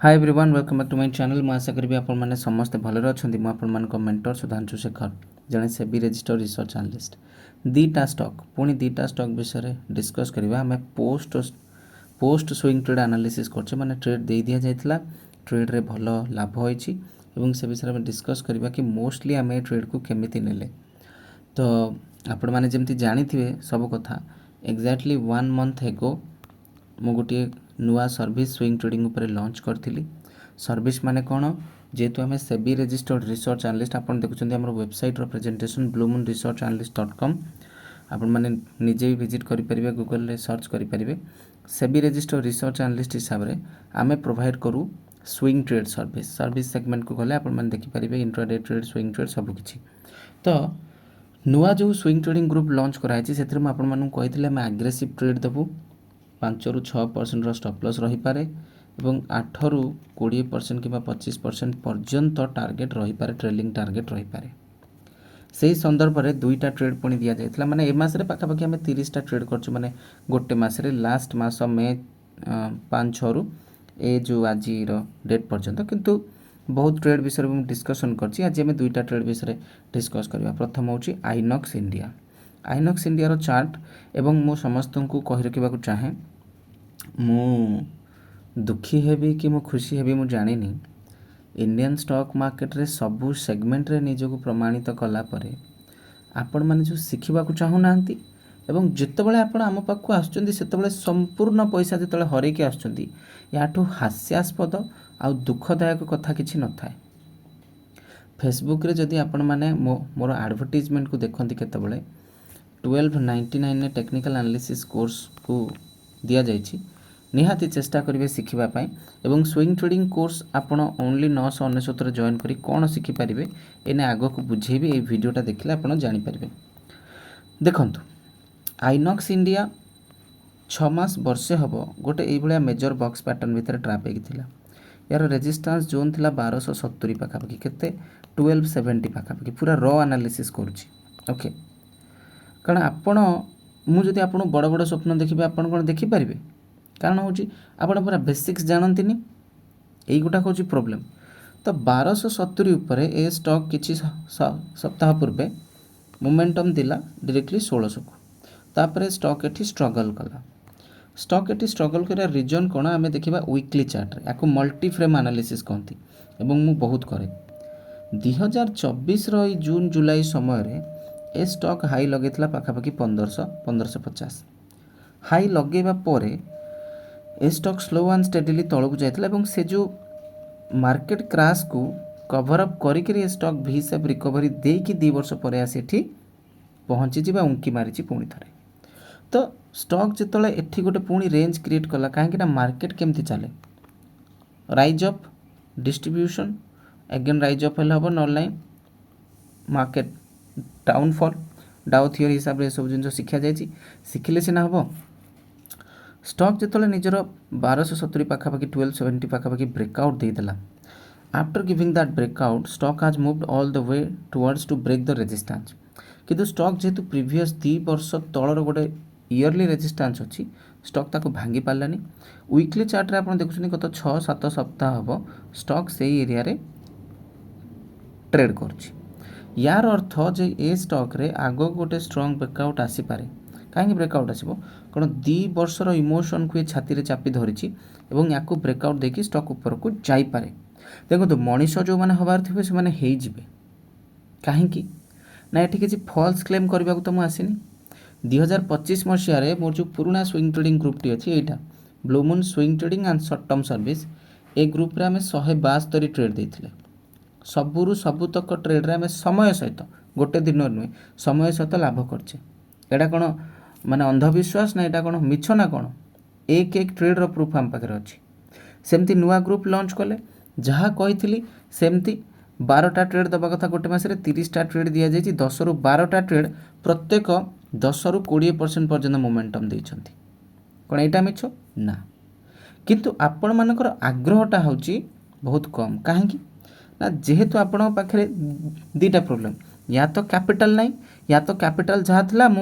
Hi everyone welcome back to my channel. मैं आशा करी आपण मैंने समस्ते भलरे अच्छे। मुझे मेंटर सुधांशु शेखर जड़े सेबी रजिस्टर रिसर्च एनालिस्ट। दीटा स्टॉक पुणी दीटा स्टॉक विषय डिस्कस करवा। आम पोस्ट स्विंग ट्रेड एनालिसिस कर माने ट्रेड दे दिया जाइथिला, ट्रेड रे भल लाभ होइछि एवं से विषय में डिस्कस करवा कि मोस्टली आम ट्रेड को केमिति नेले। तो आपण मैंने जमती जानी थे सब कथा एक्जाक्टली 1 मंथ एगो मु गोटे नुआ सर्विस स्विंग ट्रेडिंग उपर लॉन्च करी। सर्विस माने कौन, जेहेतु आम सेबी रजिस्टर्ड रिसर्च एनालिस्ट आप देखुं आम वेबसाइट प्रेजेंटेशन bluemoonresearchanalyst.com आपण मैंने निजे भी विजिट करेंगे, गूगल रे सर्च करेंगे। सेबी रजिस्टर्ड रिसर्च एनालिस्ट हिसाब से आम प्रोवाइड करूँ स्विंग ट्रेड सर्विस सेगमेंट को गले आपण मैंने देखिपारे इंट्राडे ट्रेड स्विंग ट्रेड सबकि। तो नुआ जो स्विंग ट्रेडिंग ग्रुप लॉन्च कराई से आपको आम एग्रेसिव ट्रेड देवु 5 ରୁ 6% स्टॉप लॉस रही पारे एवं 8 ରୁ 20% कि 25% पर्यंत टार्गेट रही पारे, ट्रेलिंग टार्गेट रही पारे। से संदर्भ में दुईटा ट्रेड पुणी दि जाइए माने ए मासरे पाखापाखि आम 30टा ट्रेड करछु, माने गोटे मासरे लास्ट मास मे 5-6 रु ए जो आज डेट पर्यंत। किंतु बहुत ट्रेड विषय में डिस्कसन करछि। आज आम दुईटा ट्रेड विषय डिस्कस करवा। प्रथम होछि Inox India. Inox India chart एवं मु समस्त को कहि रखिबा चाहे मु दुखी हेबी कि मु खुशी हेबी मु जानिनी। इंडियन स्टॉक मार्केट रे सबू सेगमेंट रे निजको प्रमाणित कला परे आपण माने जो शिखिबा को चाहू नांती एवं जेतेबेले आपण आम पाखु आछुचंदी सेतेबेले संपूर्ण पैसा जेतेबेले हरै के आछुचंदी याठू हास्यास्पद आ दुखदायक कथा किछि न थाए। फेसबुक रे जदि आपण माने मोर एडवर्टाइजमेंट को देखंती केतेबेले 1299 ने टेक्निकल एनालिसिस कोर्स को दिया जाइछि, निहाती चेष्टा करेंगे शिखिबा एवं स्विंग ट्रेडिंग कोर्स आपण ओनली 999 जॉइन करी कौन शिखिपारे एने आग को बुझेबी। ये वीडियोटा देखले आपण जानीपारे। देखंतु आइनॉक्स इंडिया 6 मास वर्षे हम गोटे ये मेजर बॉक्स पैटर्न भितर ट्राप होता। यार रेजिस्टेंस जोन थिला 1270 पाखापाखि केते 1270 पाखापाखि पूरा र एनालिसिस करुच्ची। ओके, कारण आपण मुझे आपको बड़ बड़ स्वप्न देखिए आप कौन देखिपारे, कारण हूँ आप पूरा बेसिक्स जानती यही गोटा हूँ प्रोब्लेम। तो 1270 उपर ए स्टॉक किसी सप्ताह पूर्वे मोमेंटम दिला डायरेक्टली 1600 को, तापर स्टॉक एटी स्ट्रगल कला। स्टॉक एटी स्ट्रगल कर रीजन कौन आम देखा वीकली चार्ट रे या मल्टी फ्रेम एनालिसिस कहती एवं मु बहुत करे। 2024 जून जुलाई समय ए स्टॉक हाई लगे पाखापाखि 1550 हाई लगेवा परे ए स्टॉक स्लो एंड स्टेडीली तलक जाइए से जो मार्केट क्रैश को कवर अप करी स्टॉक भी सेप रिकवरी देकी 2 वर्ष पर आसी पहुँची उंकी मारी पुणी थे। तो स्टॉक जिते एठी गोटे पुणी रेंज क्रिएट कला कहीं मार्केट केमती चले, rise up distribution again rise up हम ना मार्केट डाउनफॉल डाउ थियोरी हिसाब से सब जिन शिखा जाइए, शिखिले सीना हम। स्टॉक जिते निजर 1270 पाखापाखि 1270 पाखापाखि ब्रेकआउट देदेला, after giving that breakout stock has moved all the way towards to break the resistance. किंतु स्टॉक जेहेतु प्रीवियस 2 वर्ष तलर गोटे इयरली रेजिस्टेंस अच्छी स्टॉक ताको भांगी पारानी। वीकली चार्ट रे आप देखुं गत 6-7 सप्ताह हम स्टॉक से एरिया रे ट्रेड कर। यार अर्थ जे ए स्टॉक रे आग गोटे स्ट्रॉन्ग ब्रेकआउट आसी पारे। कहीं ब्रेकआउट आसो कारण 2 वर्षर इमोशन को ये छाती रे चापी धरी या ब्रेकआउट देकी स्टॉक ऊपर को जापे। देखो मनीष जो मैंने हबार थे से मैंने कहीं ना ये किसी फल्स क्लेम करने को तो मुझे आसनी। 2025 मसीह मोर जो पुराना स्विंग ट्रेडिंग ग्रुप टी अच्छी यहाँ blue moon swing trading and short term service A group रे आम 172 ट्रेड देते सबुरु सबुतक ट्रेड रे आम समय सहित गोटे दिन नुहे समय सहित लाभ करचे। एटा कौन माने अंधविश्वास ना, यहाँ कौन मिछ ना कौन, एक ट्रेड रो प्रूफ आम पाखे अच्छी। सेमती नुआ ग्रुप लॉन्च कले जहाँ कही सेमती 12टा ट्रेड दबा कथा गोटे मासरे 30टा ट्रेड दि जाइए। 10 ରୁ 12टा ट्रेड प्रत्येक 10 ରୁ 20% पर्यंत मोमेंटम देइछंती। कौन यहाँ मिछ ना, किंतु आपण मानकर आग्रहटा होची बहुत कम। कहीं ना जेहेतु आपण पाखे 2टा प्रोब्लेम, या तो कैपिटल नहीं या तो कैपिटल जहाँ था मु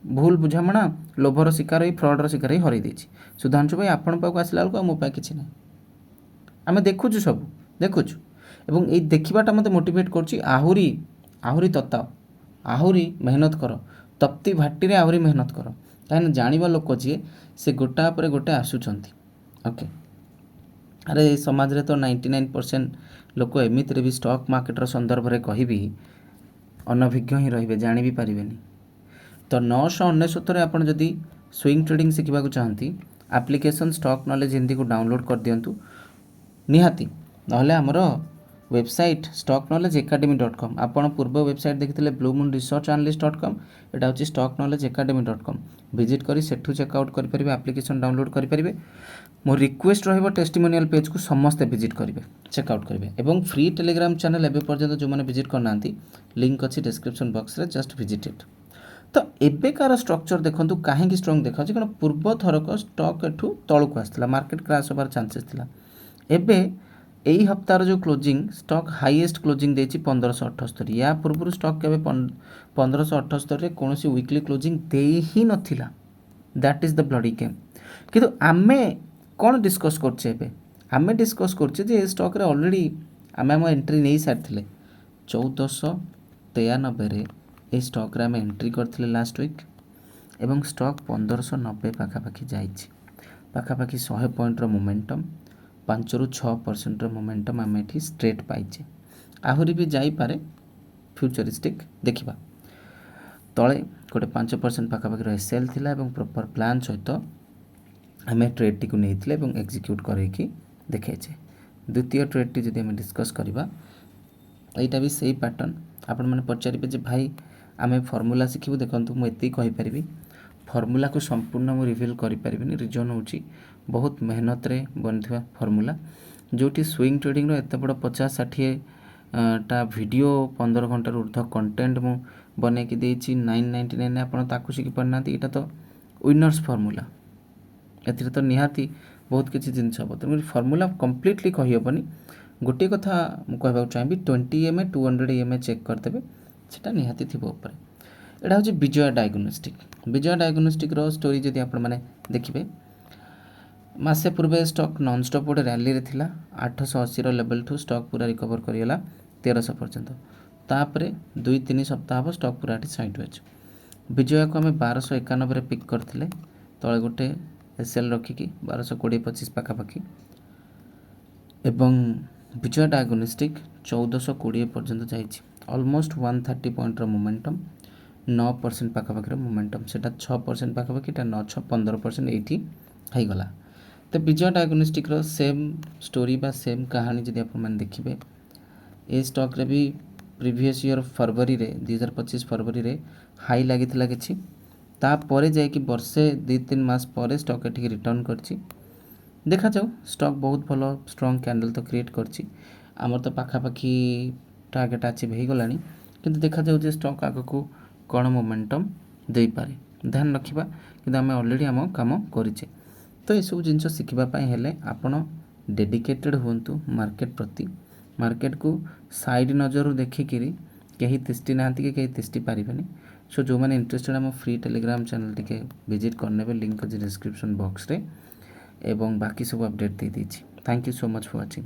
भूल बुझामणा लोभर शिकार फ्रॉडर शिकार हरई सुधांशु भाई आपण पाक आसला बेलू मो किसी ना। आम देखुँ सब देखुँ एवं ये देखा मत मोटिवेट आहुरी तताओ आहुरी मेहनत कर तप्ति भाटी आहुरी मेहनत कर कहीं जाना लोक जी से गोटा पर गोटे आसुंच ओके अरे समाज रे तो 99% लोक एमितिरे भी स्टॉक मार्केटर संदर्भ में कहबी अनभिज्ञ ही रे जानी भी पारे तो 999 आप जदि स्विंग ट्रेडिंग शिखा चाहती एप्लिकेशन स्टॉक नॉलेज हिंदी को डाउनलोड कर दिंतु निहाती नहले आमर वेबसाइट स्टॉक नॉलेज एकेडमी.com आपण पूर्व वेबसाइट देखिए ब्लू मून रिसर्च एनालिस्ट.com एटा होची स्टॉक नॉलेज एकेडमी.com विजिट करी सेठू चेकआउट करेंगे एप्लिकेशन डाउनलोड करेंगे मोर रिक्वेस्ट रहिबो टेस्टिमोनियल पेज को समस्ते विजिट करेंगे चेकआउट करेंगे एवं फ्री टेलीग्राम चैनल एवं पर्यंत जो मैंने विजिट करना लिंक अच्छी डिस्क्रिप्शन बॉक्स रे जस्ट विजिट इट तो एबेकार स्ट्रक्चर देखो कहीं स्ट्रंग देखा कारण पूर्व थरक स्टॉक एठू तलू आसाला मार्केट क्राश होबार चांसेस थिला एबे यही हप्तार जो क्लोजिंग स्टॉक हाईएस्ट क्लोजिंग देछि 1578 या पूर्व स्टॉक केबे 1578 रे कोनोसी वीकली क्लोजिंग दे ही नथिला that is the bloody game किंतु आमे कौन डिस्कस करछे एबे आमे डिस्कस करछे जे स्टॉक रे ऑलरेडी आमे हम एंट्री नहीं सारथिले 1493 रे ए स्टॉक रे आमे एंट्री करथिले लास्ट वीक एवं स्टॉक 1590 पाखापाखि जाइछि पाखापाखि 100 पॉइंट रो मोमेंटम 5 ରୁ 6% मोमेंटम आम ये स्ट्रेट पाइचे आहरी भी जापे फ्यूचरिस्टिक देखा तले गोटे 5% पाखापाखि एसएल थिला एवं प्रॉपर प्लान सहित आम ट्रेड टी को नहीं एक्जिक्यूट करके देखेचे द्वितीय ट्रेड टी जब आम डिस्कस करवा यहाँ भी सही पैटर्न आपण मैंने पचारे जे भाई आम फर्मूला शिखू देखूँ मुझे कहीपरि फर्मूला को संपूर्ण मुझे रिवील करें रिजन हूँ बहुत मेहनत रे बन फर्मूला जोटी स्विंग ट्रेडिंग एत बड़ 50-60 टा वीडियो 15 घंटार ऊर्ध्व कंटेंट मु बने कि 999 आपड़ ताकू शिखी पारना यहाँ तो विनर्स फर्मूला ए तो निहाती बहुत किसी जिनस हम तेणु फर्मूला कम्प्लीटली कहीहबनी गोटे कथा मुझे चाहिए 20 EMA 200 EMA चेक करदे से निहाती थी यहाँ हूँ विजया डायग्नोस्टिक स्टोरी जदि आप देखिए मासे पूर्वे स्टॉक नॉन स्टॉप गोटे रैली रे थिला 880 लेवल ठू स्टॉक पूरा रिकवर करिगला 1300 पर्यंत तापर 2-3 सप्ताह हम स्टॉक पूरा साइडवेज विजया को आम 1291 रे पिक करथिले तले गोटे एसएल रखिकी 1220-25 पाखापाखि एवं विजया डायग्नोस्टिक 1420 पर्यंत जाइछि ऑलमोस्ट 130 पॉइंट रो मोमेंटम 9% पाखापाखि मोमेंटम सेटा 6% पाखापाखि 9-15% एठी गला तो विजय डायग्नोस्टिक सेम स्टोरी बा सेम कहानी जब आप देखिए ए स्टॉक रे भी प्रीवियस ईयर फरवरी रे 2025 फरवरी रे हाई लगी कि तापर जाकि वर्षे 2-3 मास पर स्टॉक एटिक रिटर्न करछि देखा जाऊ स्टॉक बहुत भल स्ट्रॉन्ग कैंडल तो क्रिएट करछि आमर तो पाखापाखि टार्गेट अचीव हो गला किंतु देखा जाऊ जे स्टॉक आग को कौन मोमेंटम दे पारे ध्यान रखिबा किंतु आम ऑलरेडी आम काम करिचे तो ये सब जिन शिखापी आपण डेडिकेटेड हूँ मार्केट प्रति मार्केट को साइड नजर देखिकी कहीं तिष्टि ना कि कहीं तिष्टि पारे सो जो मैंने इंटरेस्टेड आम free Telegram channel T visit करने लिंक अच्छे डिस्क्रिप्शन बॉक्स रे एवं बाकी सब अपडेट दे दीजिए thank you so much for watching.